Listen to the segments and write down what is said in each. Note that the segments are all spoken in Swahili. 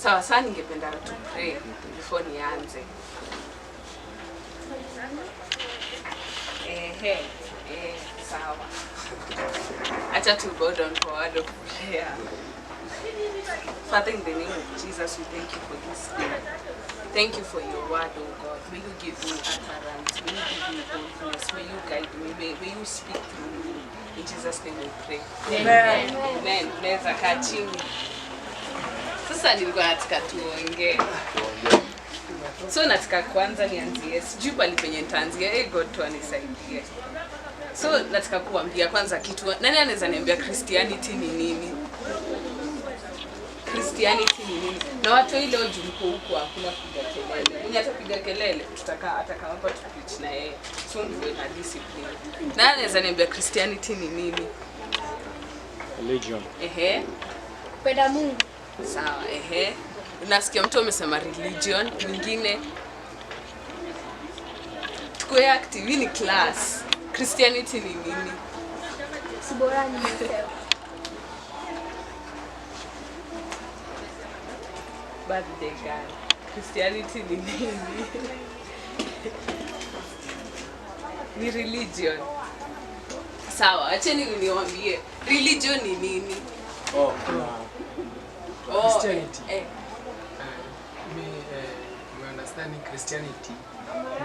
Sawa sana, ningependa to pray before nianze. Sawa. Acha to go down for word of prayer. Father, in the name of Jesus, we thank you for this day. Thank you for your word, oh God. May you give me utterance. May you give me boldness. May you guide me. May you speak through me. In Jesus' name we pray. Amen. Amen. Unaweza kaa chini. Sasa nilikuwa nataka tuongee. So nataka kwanza nianzie. Sijui pali penye nitaanzia. God tu anisaidie. So nataka kuambia kwanza kitu. Nani anaweza niambia Christianity ni nini? Christianity ni nini? Na watu ile ojumko huko hakuna kupiga kelele. Mwenye atapiga kelele tutakaa ataka hapa tupreach na yeye. So ndio na discipline. Nani anaweza niambia Christianity ni nini? Religion. Kupenda Mungu. Sawa, Unasikia mtu amesema religion, mwingine tuko active ni class. Christianity ni nini? Siborani mwenyewe. Birthday girl. Christianity ni nini? Ni religion. Sawa, acheni niwaambie. Religion ni nini? Christianity. We understand Christianity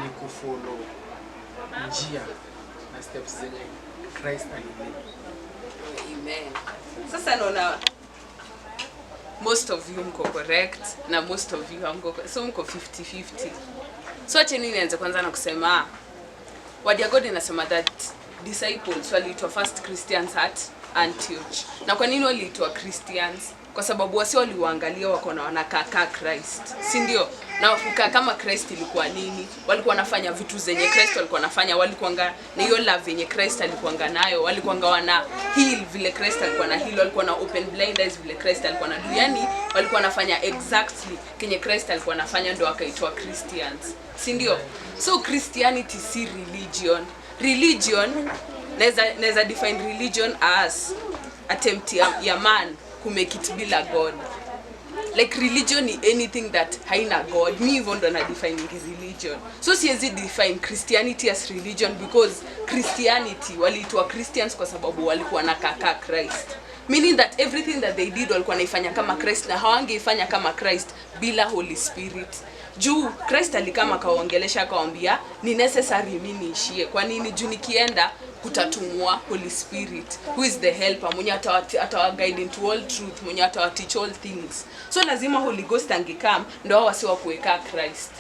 ni kufollow njia na steps zenye Christ alilei. Amen. Sasa naona most of you mko correct na most of you hamko, so mko 50-50. So acheni nianze kwanza na kusema word ya God inasema that disciples waliitwa first Christians at Antioch. Na kwa nini waliitwa Christians? Kwa sababu wasi waliwaangalia wako na wanakaa Christ, si ndio? Na kukaa kama Christ ilikuwa nini? Walikuwa wanafanya vitu zenye Christ walikuwa wanafanya, walikuwa na hiyo love yenye Christ alikuwa nayo, walikuwa wana heal vile Christ alikuwa na heal, walikuwa na open blind eyes vile Christ alikuwa na do. Yani walikuwa wanafanya exactly kenye Christ alikuwa anafanya, ndio wakaitwa Christians, si ndio? So Christianity si religion. Religion naweza define religion as attempt ya man to make it bila God. Like religion ni anything that haina God. Me even ndo na define religion. So siwezi define Christianity as religion because Christianity waliitwa Christians kwa sababu walikuwa nakaa Christ. Meaning that everything that they did walikuwa naifanya kama Christ na hawangeifanya kama Christ bila Holy Spirit. Juu Christ alikama kaongelesha akawaambia ni necessary mimi niishie. Kwa nini? Juu nikienda kutatumwa Holy Spirit who is the helper, mwenye atawa guide into all truth, mwenye atawa teach all things. So lazima Holy Ghost angekam ndio wasiwa kuweka Christ.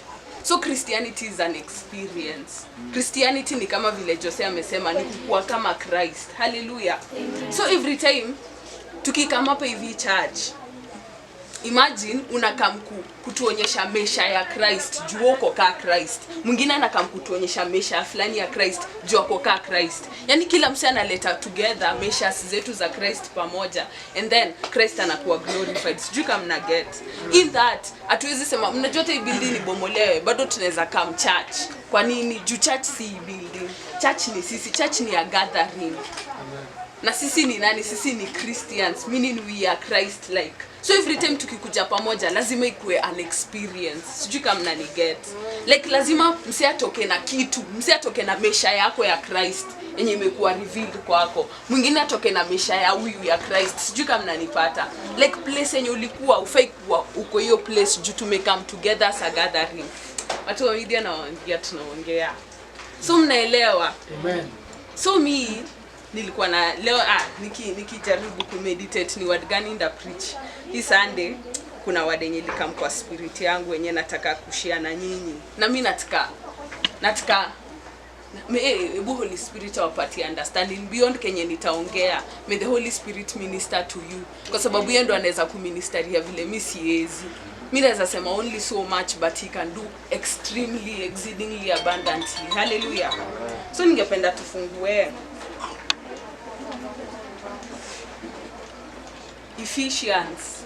So Christianity is an experience. Christianity ni kama vile Jose amesema ni kukua kama Christ. Hallelujah. So every time tukikama hapa hivi church, imagine unakam kutuonyesha maisha ya Christ juu uko ka Christ. Mwingine anakam kutuonyesha maisha fulani ya Christ juu uko ka Christ. Yani kila mse analeta together maisha zetu za Christ pamoja, and then Christ anakuwa glorified. Sijui kama mna get. In that hatuwezi sema mnajua hii building ni bomolewe, bado tunaweza come church. Kwa nini? Juu church si building. Church ni sisi, church ni a gathering. Na sisi ni nani? Sisi ni Christians, meaning we are Christ like. So every time tukikuja pamoja lazima ikuwe an experience. Sijui kama mnani get. Like lazima mse atoke na kitu, mse atoke na maisha yako ya Christ yenye imekuwa revealed kwako. Mwingine atoke na maisha ya huyu ya Christ. Sijui kama mnanipata. Like place yenye ulikuwa ufai kuwa uko hiyo place juu tumekam together as a gathering. Watu wa media na waongea tunaongea. So mnaelewa? Amen. So me nilikuwa na leo nikijaribu kumeditate ni word gani nda preach. Hii Sunday kuna word yenye likam kwa spirit yangu yenye nataka kushare na nyinyi. Na mimi nataka Holy Spirit awapatie understanding beyond kenye nitaongea. May the Holy Spirit minister to you. Kwa sababu yeye ndo anaweza kuministeria vile mimi siwezi. Mimi naweza sema only so much, but he can do extremely exceedingly abundantly. Hallelujah. So ningependa tufungue Ephesians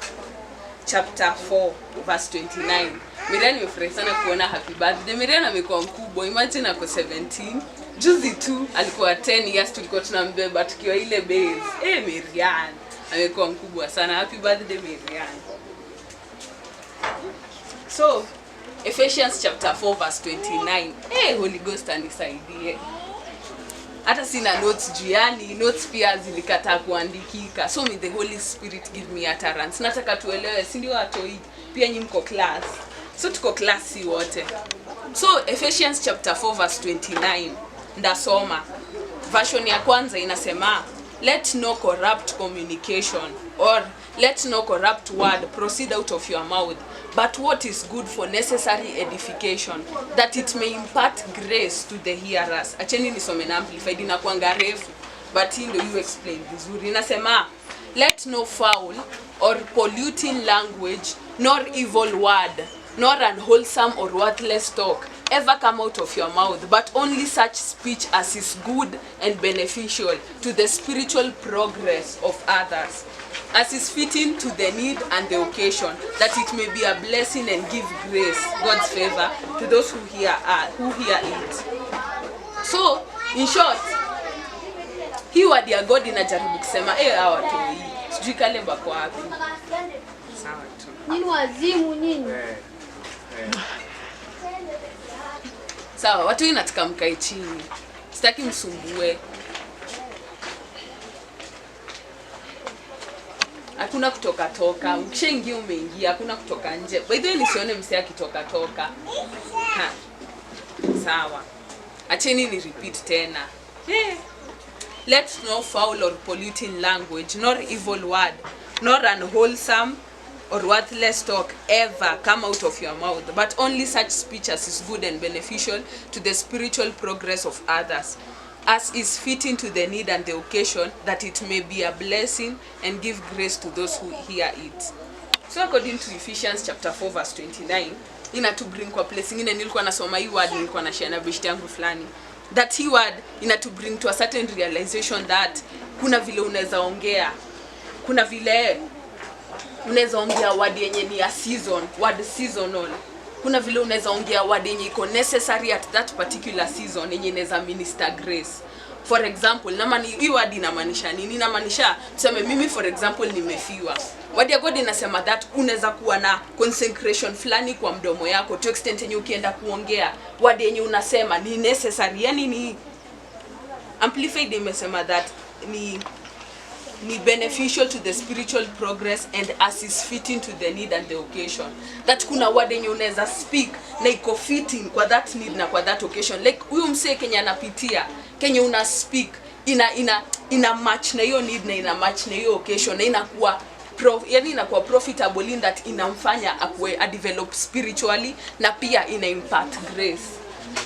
chapter 4 verse 29. Miriam nimefurahi sana kuona happy birthday. Miriam amekuwa mkubwa. Imagine ako 17. Juzi tu alikuwa 10 years tulikuwa tunambeba tukiwa ile base. Miriam amekuwa mkubwa sana. Happy birthday Miriam. So Ephesians chapter 4 verse 29. Holy Ghost anisaidie. Hata sina notes juu, yani notes pia zilikataa kuandikika. So may the Holy Spirit give me utterance. Nataka tuelewe, si ndio watoi pia nyinyi mko class. So tuko class si wote. So Ephesians chapter 4 verse 29 ndasoma. Version ya kwanza inasema, let no corrupt communication or let no corrupt word proceed out of your mouth, but what is good for necessary edification, that it may impart grace to the hearers. Acheni nisome na amplified, inakuanga refu, but hii ndio you explain vizuri. Inasema, let no foul or polluting language, nor evil word, nor unwholesome or worthless talk ever come out of your mouth, but only such speech as is good and beneficial to the spiritual progress of others, as is fitting to the need and the occasion, that it may be a blessing and give grace, God's favor, to those who hear it. So, in short, hii word ya God inajaribu kusema hawa watu hii sijui kale bako wapi. Sawa tu. Nini wazimu nini? Sawa, watu hii nataka mkae chini. Sitaki msumbue. Hakuna kutoka toka. Ukishaingia umeingia, hakuna kutoka nje. By the way nisione msee akitoka toka. Sawa. Acheni ni repeat tena. Let no foul or polluting language, nor evil word, nor unwholesome or worthless talk ever come out of your mouth, but only such speech as is good and beneficial to the spiritual progress of others, as is fitting to the need and the occasion, that it may be a blessing and give grace to those who hear it. So according to Ephesians chapter 4 verse 29, inatu bring kwa place ingine nilikuwa nasoma hii word, nilikuwa na share na beshte yangu fulani, that hii word inatu bring to a certain realization that kuna vile unaweza ongea, kuna vile unaweza ongea word yenye ni ya season, word seasonal. Kuna vile unaweza ongea word yenye iko necessary at that particular season, yenye inaweza minister grace. For example, hii word inamaanisha nini? Inamaanisha tuseme mimi for example nimefiwa. Word ya God inasema that unaweza kuwa na consecration fulani kwa mdomo yako to extent yenye ukienda kuongea word yenye unasema ni necessary. Yani ni amplified imesema that ni beneficial to the spiritual progress and as is fitting to the need and the occasion. That kuna word yenye unaweza speak na iko fitting kwa that need na kwa that occasion. Like huyu msee Kenya anapitia, Kenya una speak ina match na hiyo need na ina match na hiyo occasion na inakuwa yani inakuwa profitable in that inamfanya akue a develop spiritually na pia ina impact grace.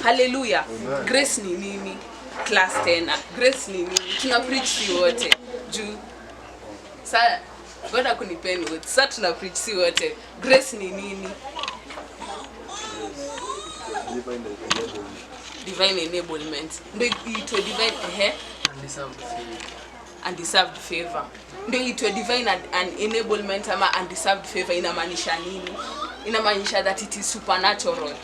Hallelujah. Grace ni nini? Class tena. Grace ni nini? Tuna preach si wote. Juu sasa ngoja kunipeni wote. Sasa tuna preach si wote. Grace ni nini? Divine enablement. Ndio itwe divine undeserved favor. Ndio itwe divine and enablement ama undeserved favor inamaanisha nini? Inamaanisha that it is supernatural.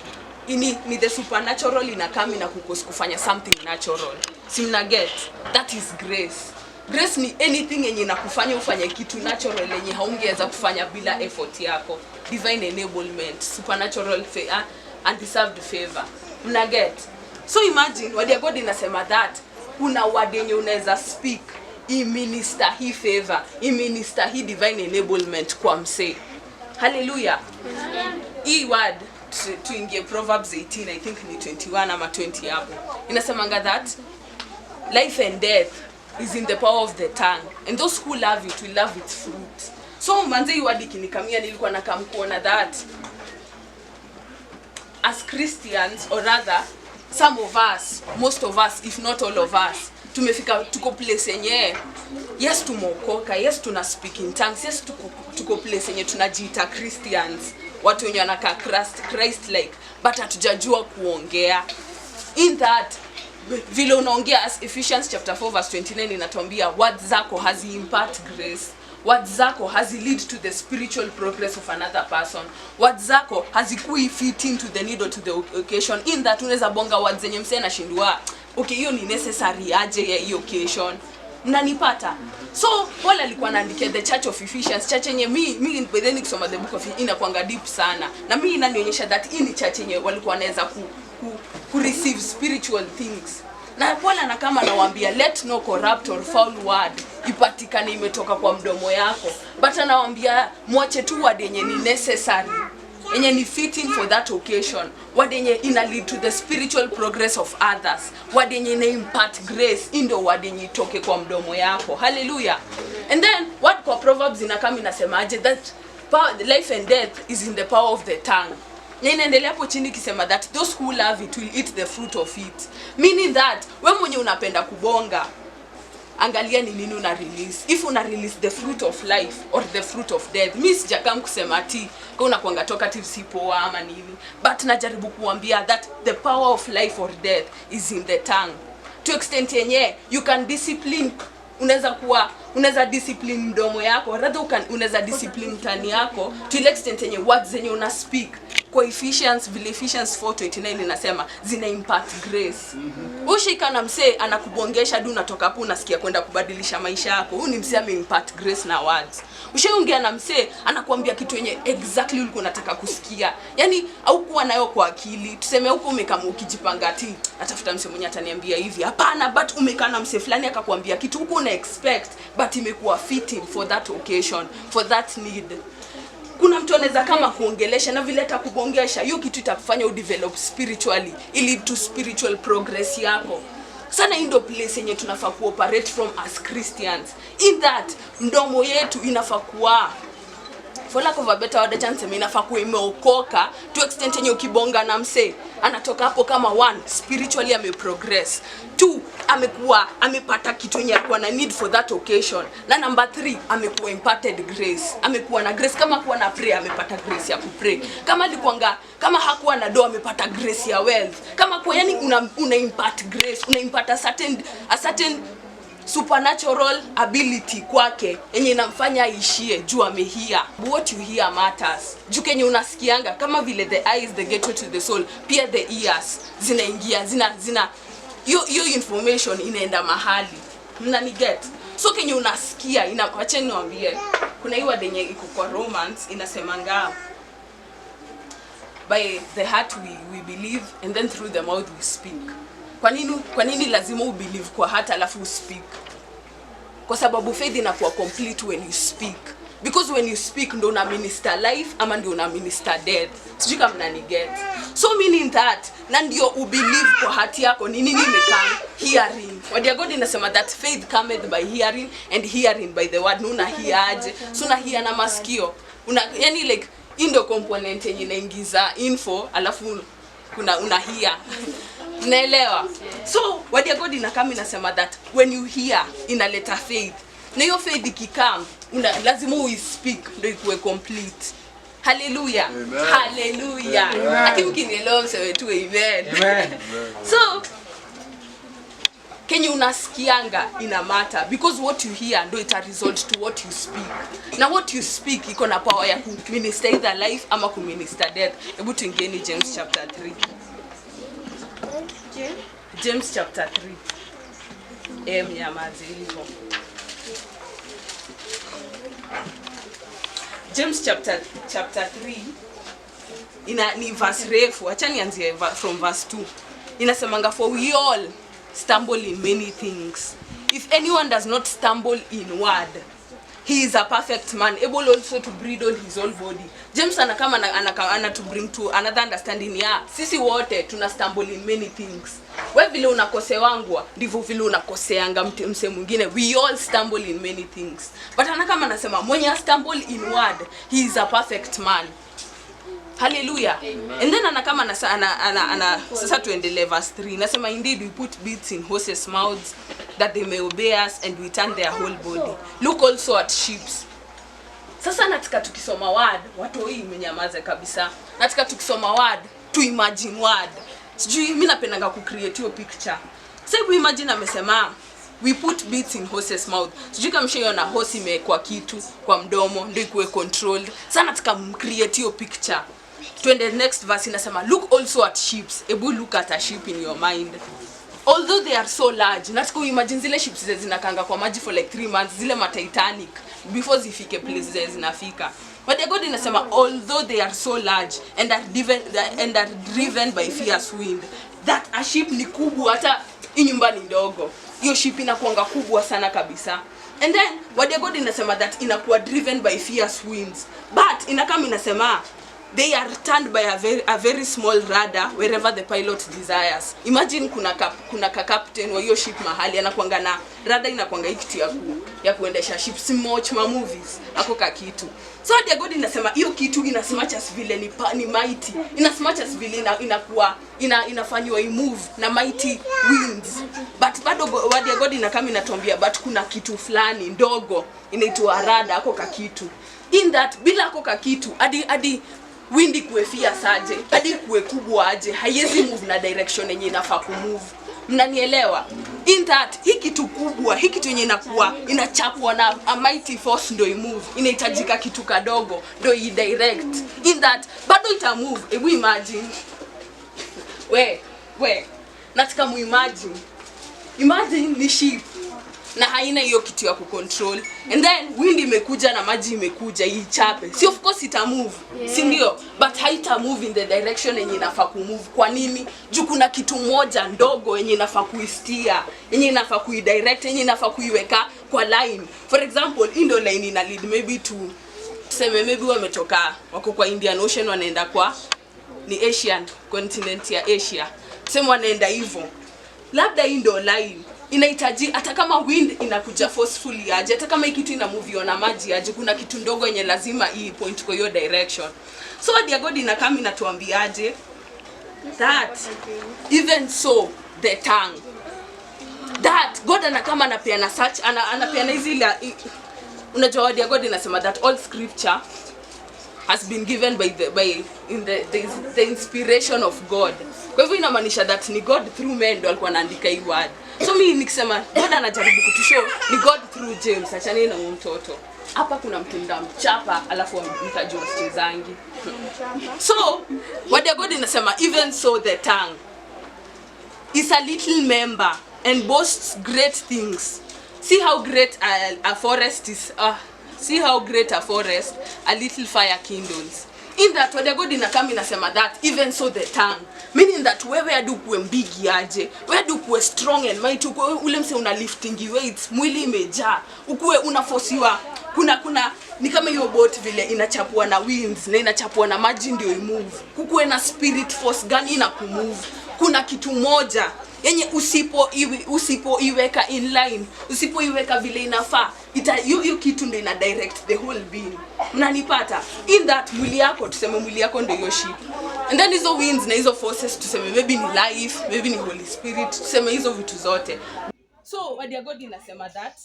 Ni the supernatural inakami na kufanya something natural. Si mna get? That is grace. Grace ni anything yenye inakufanya ufanye kitu natural yenye haungeweza kufanya bila effort yako. Divine enablement, supernatural favor, undeserved favor. Mna get? So imagine word ya God inasema that kuna word yenye unaweza speak minister hii favor, minister hii divine enablement kwa msee. Hallelujah. Hii word tuingie Proverbs 18, I think ni 21 ama 20 hapo. Inasemanga that life and death is in the power of the tongue, and those who love it will love its fruit. So manze hii word ikinikamia nilikuwa nakamkuona that as Christians, or rather some of us, most of us, if not all of us, tumefika tuko place yenye yes tumeokoka, yes tuna speak in tongues, yes tuko place yenye tunajiita Christians, watu wenye wanakaa Christ like, but hatujajua kuongea. In that vile unaongea, as Ephesians chapter 4 verse 29 inatuambia words zako hazi impart grace, words zako hazi lead to the spiritual progress of another person, words zako hazikui fitting to the need or to the occasion. In that unaweza bonga words zenye msee anashindwa okay hiyo ni necessary aje ya hiyo occasion. Mnanipata? So Paul alikuwa anaandikia the Church of Ephesians, church yenye mimi bedeni kusoma the book of inakuanga deep sana. Na mimi inanionyesha that hii ni church yenye walikuwa wanaweza ku receive spiritual things. Na Paul anakama anawaambia let no corrupt or foul word ipatikane imetoka kwa mdomo yako. But anawaambia mwache tu word yenye ni necessary, yenye ni fitting for that occasion, word yenye ina lead to the spiritual progress of others, word yenye ina impart grace, ndio word yenye itoke kwa mdomo yako. Hallelujah. And then what kwa Proverbs inakama inasemaje that power, life and death is in the power of the tongue. Na inaendelea hapo chini kisema that those who love it will eat the fruit of it. Meaning that wewe mwenye unapenda kubonga, angalia ni nini una release. If una release the fruit of life or the fruit of death. Mimi sijakam kusema ati kwa unakuanga talkative si poa ama nini. But najaribu kuambia that the power of life or death is in the tongue. To extent yenye you can discipline, unaweza discipline mdomo yako, rather unaweza discipline tani yako to the extent yenye words zenye una speak. Kwa Ephesians 4:29 inasema zina impart grace. Ushika na msee anakubongesha hadi unatoka hapo unasikia kwenda kubadilisha maisha yako. Huyu ni msee ame impart grace na words. Ushaongea na msee anakuambia kitu yenye exactly ulikuwa unataka kusikia. Yaani haukuwa nayo kwa akili. Tuseme huko umekama ukijipanga ati natafuta msee mwenye ataniambia hivi. Hapana, but umekaa na msee fulani akakwambia kitu huko una expect but imekuwa fitting for that occasion, for that need. Kuna mtu anaweza kama kuongelesha na vile atakubongesha, hiyo kitu itakufanya udevelop spiritually, ili to spiritual progress yako. Sana ndio place yenye tunafaa kuoperate from as Christians. In that mdomo yetu inafaa kuwa, for lack of a better word, chance inafaa kuwa imeokoka to extent yenye ukibonga na msee anatoka hapo kama one spiritually ameprogress, two amepata kitu yenye alikuwa na need for that occasion, na number 3 amekuwa imparted grace, amekuwa na grace. Kama kuwa na prayer amepata grace ya kupray, kama hakuwa na doa amepata grace ya wealth, kama kwa yani una impart grace, una impart a certain supernatural ability kwake yenye inamfanya aishie juu amehia. What you hear matters. Juu kenye unasikianga kama vile the eyes the gateway to the soul, pia the ears zinaingia zina hiyo information inaenda mahali. Mnani get? So kenye unasikia acha niwaambie, kuna hiyo word yenye iko kwa Romans inasemanga by the heart we believe and then through the mouth we speak. Kwa nini lazima ubelieve kwa heart alafu speak? Kwa sababu faith inakuwa complete when you speak. Because when you speak ndo una minister life ama ndio una minister death. Sijui kama mnani get. So meaning that na ndio ubelieve kwa heart yako ni nini imekam hearing. Word ya God inasema that faith cometh by hearing and hearing by the word. Una hearaje? So una hear na masikio. Yani like ndio component yenye inaingiza info alafu una hear. Naelewa. So word ya God inakama inasema that when you hear inaleta faith. Na hiyo faith ikikam lazima uispeak ndio ikuwe complete. Hallelujah. Amen. Hallelujah. Lakini ukinielewa mseme tu amen. Amen. So kenye unasikianga ina matter because what you hear ndio ita result to what you speak. Na what you speak iko na power ya ku minister either life ama ku minister death. Hebu tuingieni James chapter 3. James chapter 3. Mnyamaze hivyo. James chapter 3 ni verse refu. Acha nianzie from verse 2. Inasemanga for we all stumble in many things. If anyone does not stumble in word, he is a perfect man, able also to bridle his whole body. James ana to bring to another understanding ya sisi wote tuna stumble in many things. Wewe vile unakoseangwa ndivyo vile unakoseanga mse mwingine. We all stumble in many things. But anasema mwenye stumble in word, he is a perfect man. Hallelujah. Amen. And then ana sasa tuendelee verse 3. Nasema indeed we put bits in horses' mouths that they may obey us and we turn their whole body. Look also at sheep. Sasa nataka tukisoma word, watu hii mnyamaze kabisa. Nataka tukisoma word, to imagine word. Sijui mimi napendanga ku create your picture. Sasa we imagine amesema we put bits in horses' mouth. Sijui kama mshaona horse imewekwa kitu kwa mdomo ndio ikuwe controlled. Sasa nataka create your picture. Twende next verse inasema look also at sheep. Ebu look at a sheep in your mind. although they are so large, nataka imagine zile ships zinakanga kwa maji for like 3 months, zile ma Titanic before zifike place zinafika. But the God inasema although they are so large and are driven by fierce wind, that a ship ni kubwa hata nyumba ni ndogo. Hiyo ship inakuanga kubwa sana kabisa. And then what the God inasema that inakuwa driven by fierce winds. But inakama inasema they are turned by a very small rudder wherever the pilot desires. Imagine kuna captain wa hiyo ship mahali anakuanga na rudder, inakuanga hiki ya kuendesha ship, watch ma movies ako ka kitu. So the God inasema hiyo kitu ina as much as vile ni mighty, in as much as vile inakuwa inafanywa move na mighty winds. But bado what the God inakama inatuambia but kuna kitu fulani ndogo inaitwa rudder ako ka kitu. In that bila ako ka kitu hadi windi kuefia saje, hadi kuwe kubwa aje, haiwezi move na direction yenye inafaa kumove. Mnanielewa? In that hiki kitu kubwa, hiki kitu yenye inakuwa inachapwa na a mighty force ndio imove, inahitajika kitu kadogo ndio idirect. In that bado ita move. Hebu imagine. Nataka imagine ni ship na haina hiyo kitu ya kucontrol, and then wind imekuja na maji imekuja ichape, si of course ita move, si ndio? But haita move in the direction yenye inafaa kumove. Kwa nini? Juu kuna kitu moja ndogo yenye inafaa kuistia, yenye inafaa kuidirect, yenye inafaa kuiweka kwa line. For example, indo line ina lead maybe to maybe wako kwa Indian Ocean wanaenda kwa ni Asian continent ya Asia, wanaenda hivyo, labda indo line inahitaji hata kama wind inakuja forcefully aje, hata kama kitu ina move na maji aje, kuna kitu ndogo yenye lazima point kwa hiyo direction. So the God inakama inatuambiaje that even so the tongue, that God anakama anapeana such anapeana hizi, unajua the God inasema that all scripture has been given by the inspiration of God. Kwa hivyo inamaanisha that ni God through men ndio alikuwa anaandika hii word. So mimi nikisema God anajaribu kutushow ni God through James, achana na mtoto. Hapa kuna mtu ndamchapa alafu mtajua sichezangi. So what the God inasema even so the tongue is a little member and boasts great things. See how great a forest is. See how great a forest a little fire kindles. In that what the God inakama inasema that even so the tongue, meaning that wewe adu kuwe mbigi aje, wewe adu kuwe strong and mighty, ukuwe ule mse una lifting weights, mwili imejaa, ukuwe unaforsiwa, kuna ni kama hiyo boat vile inachapua na winds na inachapua na maji ndio imove. Kukuwe na spirit force gani ina kumove. Kuna kitu moja yenye usipoiweka in line, usipoiweka vile inafaa, hiyo kitu ndio ina direct the whole being. Mnanipata? In that mwili yako, tuseme mwili yako ndio hiyo ship. And then hizo winds na hizo forces tuseme maybe ni life, maybe ni Holy Spirit, tuseme hizo vitu zote. So what the God inasema that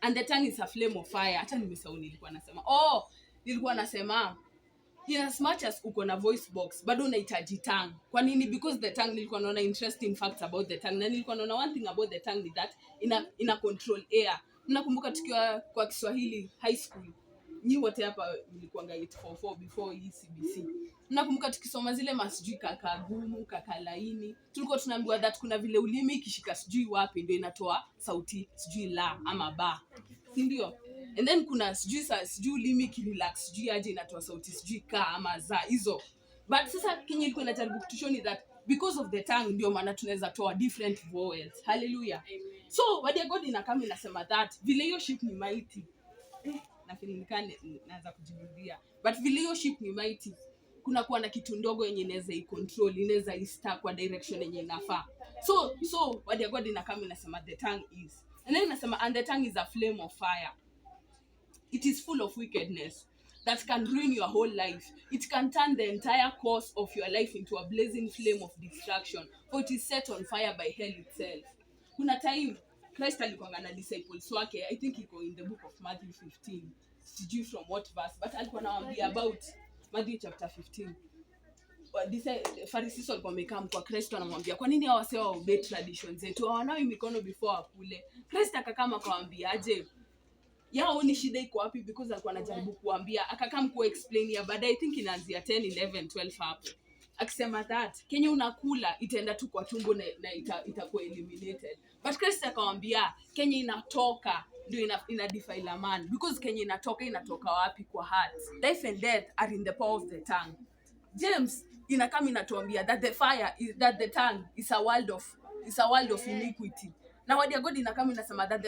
and the tongue is a flame of fire. Hata nimesahau nilikuwa nasema in as much as uko na voice box bado unahitaji tongue. Kwa nini? Because the tongue, nilikuwa naona interesting facts about the tongue. Na nilikuwa naona one thing about the tongue is that ina control air. Mnakumbuka tukiwa kwa Kiswahili high school, nyi wote hapa mlikuwa 844 before CBC. Mnakumbuka tukisoma zile masijui kaka gumu, kaka laini, tulikuwa tunaambiwa that kuna vile ulimi ikishika sijui wapi ndio inatoa sauti sijui la ama ba. Si ndio? And then kuna sijui ulimi kirelax sijui aje inatoa sauti sijui ka ama za hizo. But sasa Kenya ilikuwa inajaribu kutushow ni that because of the tongue ndio maana tunaweza toa different vowels. Hallelujah. So what the God inakama inasema that vile hiyo ship ni mighty. Na finikane naanza kujirudia. But vile hiyo ship ni mighty, kuna kuwa na kitu ndogo yenye inaweza icontrol, inaweza istaa kwa direction yenye inafaa. So what the God inakama inasema the tongue is. And then inasema and the tongue is a flame of fire. It is full of wickedness that can ruin your whole life. It can turn the entire course of your life into a blazing flame of destruction, for it is set on fire by hell itself. Kuna time Christ alikuwa na disciples wake, I think iko in the book of Matthew 15. Sijui from what verse, but alikuwa anawaambia about Matthew chapter 15. Pharisees walikuwa wamekaa kwa Kristo anamwambia kwa nini hawasewa obey traditions zetu, hawanawi mikono before akule. Kristo akakama akawaambia aje yao ni shida iko wapi, because alikuwa anajaribu kuambia, akakam ku explain ya baadaye, I think inaanzia 10 11 12 hapo. akisema that Kenya unakula itaenda tu kwa tumbo na itakuwa eliminated. But Christ akamwambia Kenya inatoka ndio ina defile a man, because Kenya inatoka wapi? Kwa heart. Life and death are in the power of the tongue. James inakama inatuambia that the tongue is a world of iniquity. Na word ya God inakama inasema that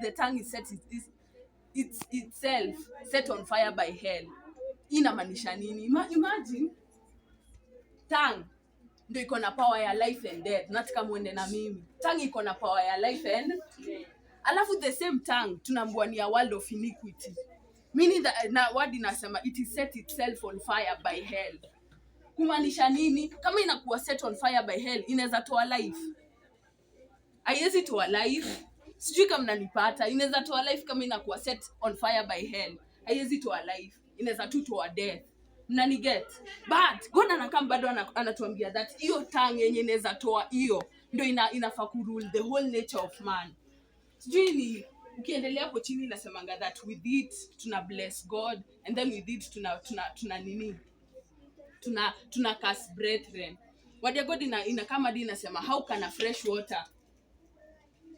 the tongue is itself set on fire by hell. Inamaanisha nini? Imagine tongue ndio iko na power ya life and death. Nataka muende na mimi. Tongue iko na power ya life and death. Alafu the same tongue tunaambiwa ni a world of iniquity. Meaning that na word inasema it is set itself on fire by hell. Kumaanisha nini? Kama inakuwa set on fire by hell, inaweza toa life. Haiwezi toa life. Sijui kama mnanipata. Inaweza toa life kama inakuwa set on fire by hell. Haiwezi toa life. Inaweza tu toa death. Mnaniget? But God anakam bado anatuambia that hiyo tongue yenye inaweza toa hiyo ndio inafaa kurule the whole nature of man. Sijui ni ukiendelea hapo chini inasemanga that with it tuna bless God, and then with it tuna nini? Tuna curse brethren. Word ya God ina kama dini inasema how can a fresh water.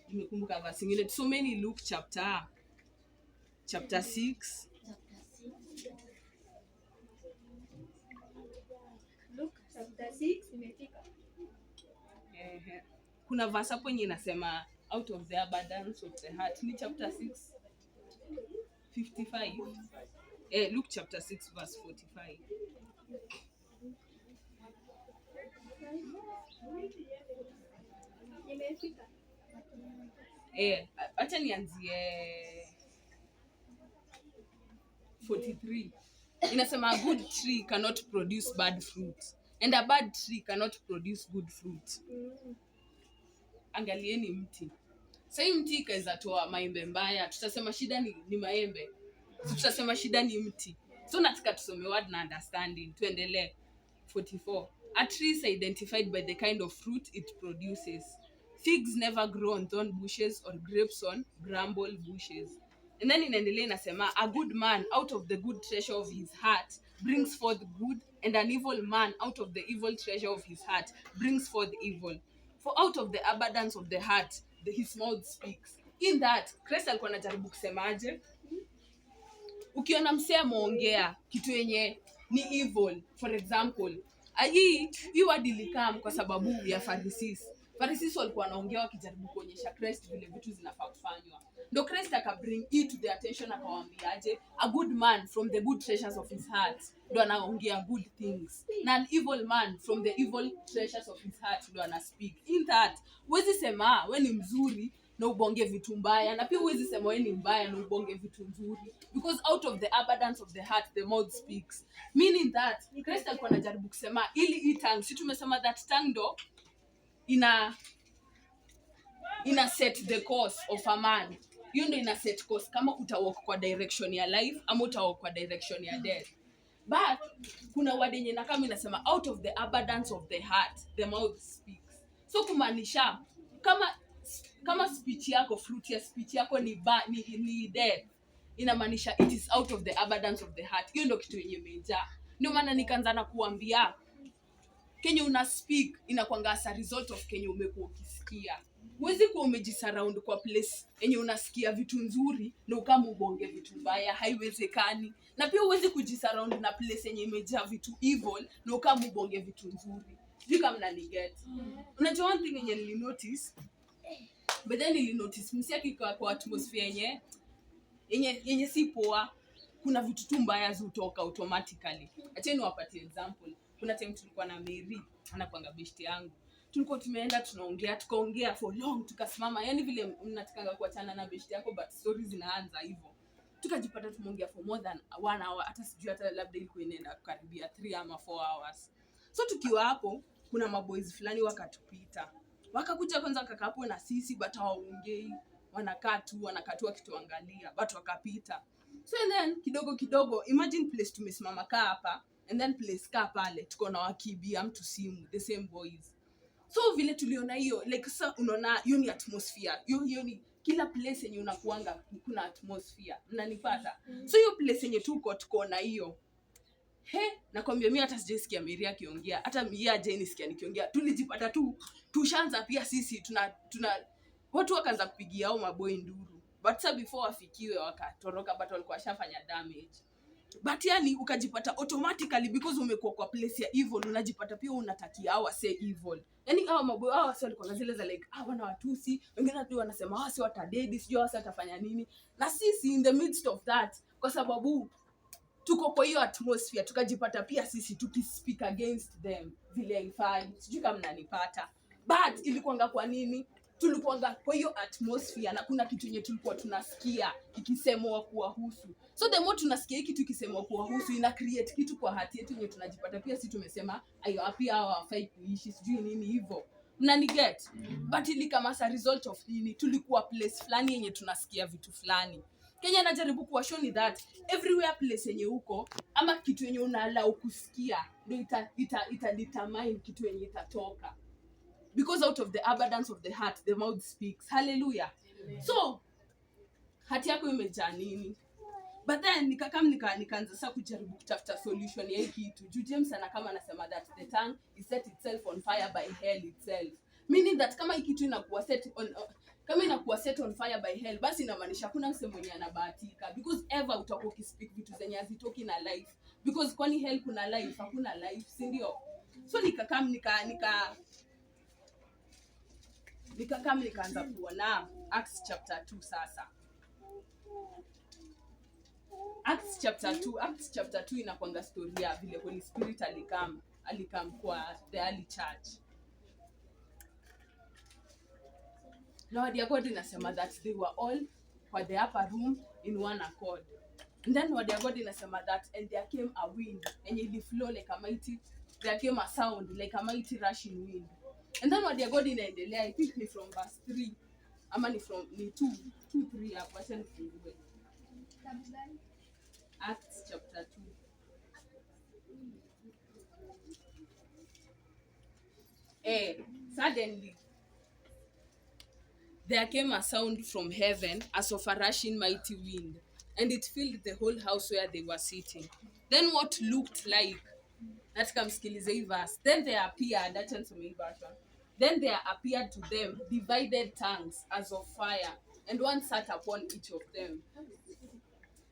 Nimekumbuka verse nyingine. So many Luke chapter 6. Luke chapter 6 imefika. Kuna verse hapo yenye inasema out of the abundance of the heart. Ni chapter 6:55. Luke chapter 6 verse 45. Imefika. Acha nianzie 43. Inasema a good tree cannot produce bad fruit, and a bad tree cannot produce good fruit. Angalieni mti. Sasa mti ikaweza toa maembe mbaya, tutasema shida ni maembe. Tutasema shida ni mti. So nataka tusome word na understanding. Tuendelee. 44. A tree is identified by the kind of fruit it produces. Figs never grow on thorn bushes or grapes on bramble bushes. And then inaendelea inasema a good man out of the good treasure of his heart brings forth good, and an evil man out of the evil treasure of his heart brings forth evil. For out of the abundance of the heart his mouth speaks. In that Christ alikuwa anajaribu kusemaje? Ukiona msee ameongea kitu yenye ni evil, for example, hii word ilikam kwa sababu ya Pharisees. Pharisees walikuwa wanaongea wakijaribu kuonyesha Christ vile vitu zinafaa kufanywa. Ndio Christ akabring it to the attention akawaambiaje, a good man from the good treasures of his heart ndio anaongea good things, na an evil man from the evil treasures of his heart ndio ana speak. In that huwezi sema wewe ni mzuri na ubonge vitu mbaya, na pia huwezi sema wewe ni mbaya na ubonge vitu nzuri, because out of the abundance of the heart the mouth speaks. Meaning that Christ alikuwa anajaribu kusema ili tongue, si tumesema that tongue ndo ina set the course of a man. Hiyo ndio ina set course kama utawalk kwa direction ya life ama utawalk kwa direction ya death. But kuna word yenye na kama inasema out of the abundance of the heart the mouth speaks. So kumaanisha kama speech yako, fruit ya speech yako ni death, inamaanisha it is out of the abundance of the heart. Hiyo ndio kitu yenye imejaa. Ndio maana nikaanza na kuambia Kenya una speak inakuanga as a result of Kenya umekuwa ukisikia. Huwezi kuwa umejisurround kwa place yenye unasikia vitu nzuri na ukama ubonge vitu mbaya, haiwezekani. Na pia huwezi kujisurround na place yenye imejaa vitu evil na ukama ubonge vitu nzuri. Sijui kama mnaniget. Unajua one thing yenye nilinotice, but then nilinotice msiaki kwa atmosphere yenye si poa, kuna vitu tu mbaya zutoka automatically. Acha niwapatie example. Kuna time tulikuwa na Mary, anakuanga best yangu. Tulikuwa tumeenda tukaongea for long, tukasimama. Yaani vile mnatakanga kuachana na best yako but stories zinaanza hivyo. Tukajipata tumeongea for more than 1 hour, hata sijui hata labda ilikuwa inaenda karibia 3 ama 4 hours. So tukiwa hapo kuna maboys fulani wakatupita. Wakakuja kwanza wakakaa hapo na sisi but hawaongei. Wanakaa tu wakituangalia but wakapita. So and then kidogo imagine place tumesimama kaa hapa, and then place kaa pale tuko na wakibia mtu simu, the same boys. So vile tuliona hiyo like sasa unaona hiyo ni atmosphere. Hiyo ni kila place yenye unakuanga kuna atmosphere. Mnanipata? So hiyo place yenye tuko na hiyo Nakwambia mimi hata sijaisikia Mary akiongea, hata mimi aje nisikia nikiongea. Tulijipata tu tushaanza pia sisi tuna watu wakaanza kupigia hao maboy nduru. But sasa before wafikiwe wakatoroka, but walikuwa washafanya damage. But yani ukajipata automatically because umekuwa kwa place ya evil, unajipata pia unatakia hao say evil. Yani hao maboy hao wasi walikuwa zile za like wana watusi, wengine tu wanasema wasi watadedi, sio wasi watafanya nini. Na sisi in the midst of that, kwa sababu tuko kwa hiyo atmosphere, tukajipata pia sisi tukispeak against them vile haifai. Sijui kama mnanipata. But ilikuanga kwa nini? Tulikuanga kwa hiyo atmosphere na kuna kitu yenye tulikuwa tunasikia ikisemwa kuwahusu. So the more tunasikia hiki kitu ikisemwa kuwahusu, ina create kitu kwa hati yetu yenye tunajipata pia sisi tumesema ayo pia hawafai kuishi sijui nini hivyo. Mnaniget? But ili kama as a result of nini, tulikuwa place fulani yenye tunasikia vitu fulani. Kenya najaribu kuwa show ni that everywhere place yenye uko ama kitu yenye unalao kusikia ndio ita determine kitu yenye itatoka. Because out of the abundance of the heart the mouth speaks. Hallelujah. Amen. So hati yako imejaa nini? But then nikaanza sasa kujaribu kutafuta solution ya hii kitu. James kama anasema that the tongue is set itself on fire by hell itself. Meaning that kama hii kitu inakuwa set on fire by hell, basi inamaanisha kuna msemo mwenye anabahatika, because ever utakuwa ukispeak vitu zenye hazitoki na life, because kwani hell kuna life? Hakuna life, si ndio? So nikaanza kuona Acts chapter 2 sasa. Acts chapter 2 inakwanga story ya vile Holy Spirit alikam kwa the early church. Lord ya God inasema that they were all for the upper room in one accord. And then Lord ya God inasema that and there came a wind and it flow like a mighty, there came a sound like a mighty rushing wind. And then Word ya God inaendelea, I think ni from verse 3 ama ni 2-3 hapo, acha nifungue. Acts chapter 2. Suddenly there came a sound from heaven as of a rushing mighty wind, and it filled the whole house where they were sitting. Then what looked like, nataka msikilize hii verse, then there appeared to them divided tongues as of fire, and one sat upon each of them.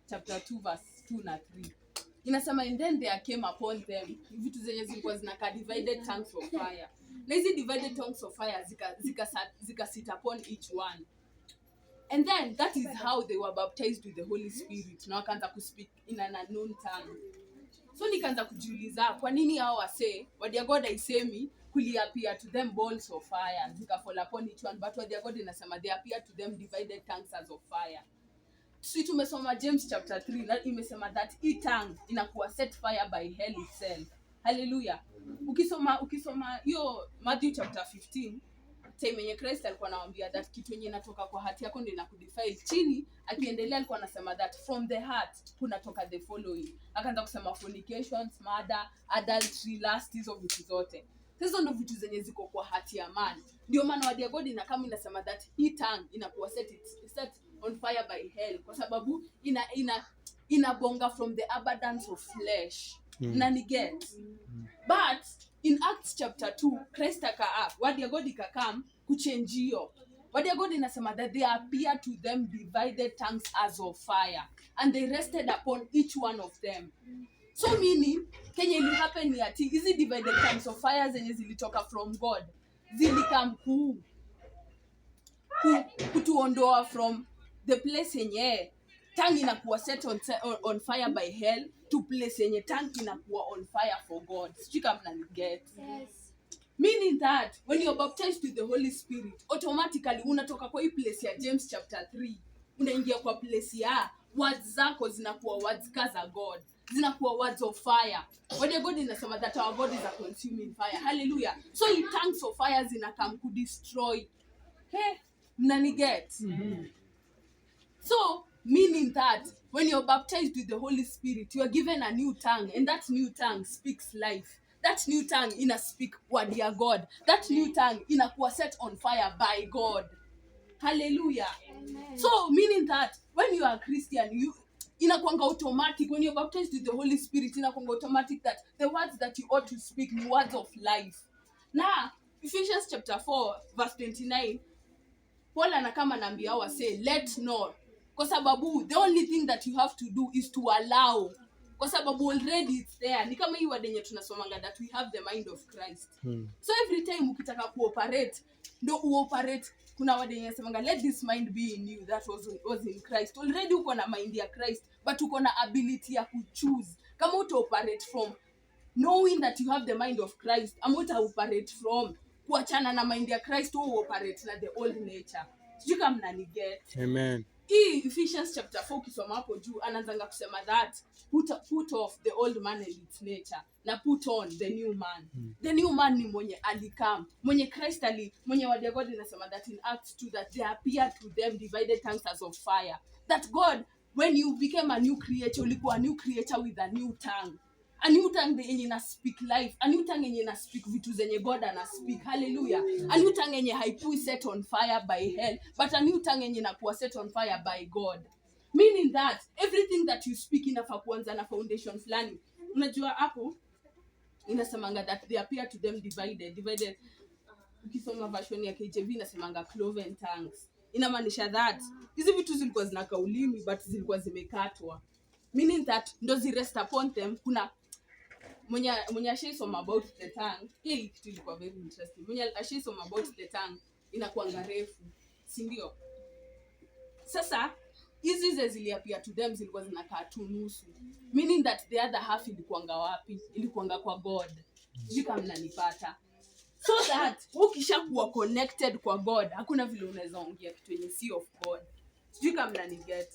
Chapter 2 verse 2 na 3 inasema and then there came upon them, vitu zenye zilikuwa zinaka divided tongues of fire, na hizi divided tongues of fire zika sit upon each one. And then that is how they were baptized with the Holy Spirit, na wakaanza kuspeak in an unknown tongue. So nikaanza kujiuliza kwa nini hao wase Word ya God haisemi kuli appear to them balls of fire zika fall upon each one, but Word ya God inasema they appear to them divided tongues as of fire. Sisi tumesoma James chapter 3 na imesema that hii tongue inakuwa set fire by hell itself. Hallelujah. Ukisoma hiyo Matthew chapter 15, time yenye Christ alikuwa anawaambia that kitu yenye inatoka kwa hati yako ndio inakudefile. Chini akiendelea alikuwa anasema that from the heart kunatoka the following. Akaanza kusema fornications, murder, adultery, lust, hizo vitu zote. Hizo ndio vitu zenye ziko kwa hati ya man. Ndio maana Word ya God inasema that hii tongue inakuwa set on fire by hell, kwa sababu inabonga from the abundance of flesh. Na ni get. But in Acts chapter 2, Christ Word ya God ikakam kuchange hiyo. Word ya God inasema that they appeared to them divided tongues as of fire, and they rested upon each one of them. So meaning Kenya ili happen ni ati hizi divided tongues of fire zenye zilitoka from God zilikam kutuondoa from the place yenye tongue inakuwa set on fire by hell to place yenye tongue inakuwa on fire for God. Sijui kama mnaniget. Yes. Meaning that when you're baptized with the Holy Spirit, automatically unatoka kwa hii place ya James chapter 3 unaingia kwa place ya words zako zinakuwa words kaza God, zinakuwa words of fire. Word ya God inasema that our God is a consuming fire. Hallelujah. So in tongues of fire zinakam ku destroy. Mnaniget? So meaning that when you're baptized with the Holy Spirit, you are given a new tongue, and that new tongue speaks life. That new tongue ina speak word ya God. That new tongue inakuwa set on fire by God. Hallelujah. Amen. So meaning that when you are a Christian, inakuanga automatic when you're baptized with the Holy Spirit, inakuanga automatic that the words that you ought to speak ni words of life. Now Ephesians chapter 4 verse 29, Paul anakama naambia wase let not, kwa sababu the only thing that you have to do is to allow, kwa sababu already it's there. Ni kama hii word yenye tunasomanga that we have the mind of Christ. So every time ukitaka kuoperate ndo uoperate, kuna word yenye inasemanga let this mind be in you that was in Christ. Already uko na mind ya Christ, but uko na ability ya kuchoose. Kama uta operate from knowing that you have the mind of Christ, ama uta operate from kuachana na mind ya Christ, au operate na the old nature. Sijui kama mnaniget. Amen. Ephesians chapter 4 kisoma hapo juu anaanza kusema that put off the old man and its nature na put on the new man. The new man ni mwenye alikam, mwenye Christ mwenye word ya God inasema that in Acts 2 that they appeared to them divided tongues as of fire. That God, when you became a new creature, ulikuwa a new creature with a new tongue. A new tongue yenye ina speak life, a new tongue yenye ina speak vitu zenye God ana speak. Hallelujah. A new tongue yenye haipui set on fire by hell, but a new tongue yenye inakuwa set on fire by God. Meaning that everything that you speak inafaa kuanza na foundation fulani. Unajua hapo inasemanga that they appear to them divided. Ukisoma version ya KJV inasemanga cloven tongues. Inamaanisha that hizi vitu zilikuwa zinakaa ulimi but zilikuwa zimekatwa. Meaning that ndo zirest upon them. Kuna mwenye ashaisoma about the tongue, hii kitu ilikuwa very interesting. Mwenye ashaisoma about the tongue inakuanga refu, si ndio? Sasa hizi ziliapia to them zilikuwa zinakaa tu nusu, meaning that the other half ilikuanga wapi? Ilikuanga kwa God. Sijui kama mnanipata. So that ukishakuwa connected kwa God, hakuna vile unaweza ongea kitu yenye si of God. Sijui kama mnaniget.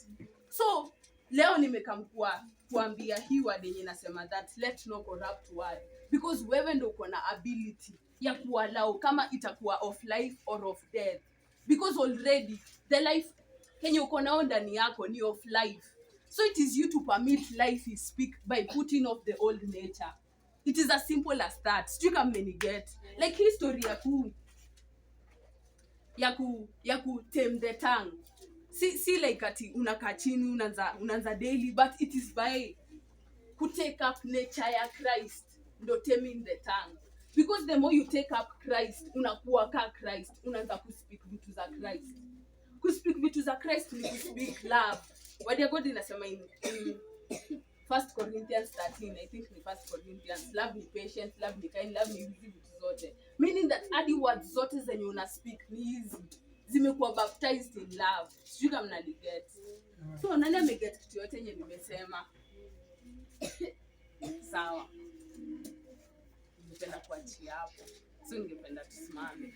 So leo nimekamkua kuambia hii word yenye nasema that let no corrupt word, because wewe ndio uko na ability ya kuallow kama itakuwa of life or of death, because already the life kenye uko nao ndani yako ni of life. So it is you to permit life is speak by putting off the old nature. It is as simple as that. Sijui kama mmeniget. Like history ya ku tame the tongue. Si like ati unakaa chini unaanza daily, but it is by ku take up nature ya Christ ndo taming the tongue. Because the more you take up Christ, unakuwa ka Christ, unaanza kuspeak vitu za Christ. Kuspeak vitu za Christ ni kuspeak love. Word ya God inasema in 1 Corinthians 13, I think ni 1 Corinthians, love ni patient, love ni kind, love ni hizi vitu zote. Meaning that adi words zote zenye una speak ni hizi zimekuwa baptized in love. Sijui kama mnaniget. So nani ameget kitu yote yenye nimesema? Sawa. Ningependa kuachia hapo. So ningependa tusimame.